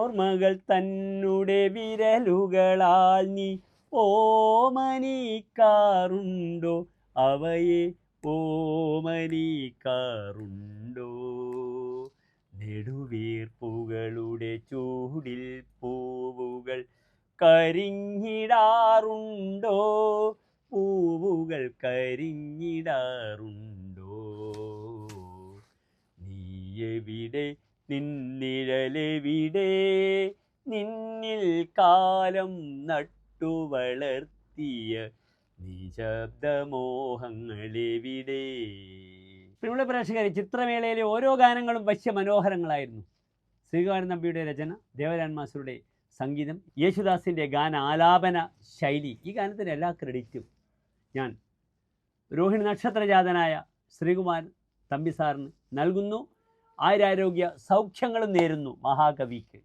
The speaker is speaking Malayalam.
ഓർമ്മകൾ തന്നെ വിരലുകളാൽ നീ ഓമനിക്കാറുണ്ടോ, അവയെ ഓമനിക്കാറുണ്ടോ? നെടുവീർപ്പുകളുടെ ചൂടിൽ പൂവുകൾ കരിഞ്ഞിടാറുണ്ടോ, പൂവുകൾ കരിഞ്ഞിടാറുണ്ടോ? നീയെവിടെ, നിന്നിഴലെവിടെ, നിന്നിൽ കാലം നട്ടു വളർത്തിയ നിശബ്ദമോഹങ്ങളെവിടെ? പ്രിയമുള്ള പ്രേക്ഷകരെ, ചിത്രമേളയിലെ ഓരോ ഗാനങ്ങളും വശ്യമനോഹരങ്ങളായിരുന്നു. ശ്രീകുമാരൻ നമ്പിയുടെ രചന, ദേവരാജൻ മാസ്റ്ററുടെ സംഗീതം, യേശുദാസിൻ്റെ ഗാനാലാപന ശൈലി, ഈ ഗാനത്തിൻ്റെ എല്ലാ ക്രെഡിറ്റും ഞാൻ രോഹിണി നക്ഷത്രജാതനായ ശ്രീകുമാരൻ തമ്പി സാറിന് നൽകുന്നു. ആയുരാരോഗ്യ സൗഖ്യങ്ങളും നേരുന്നു മഹാകവിക്ക്.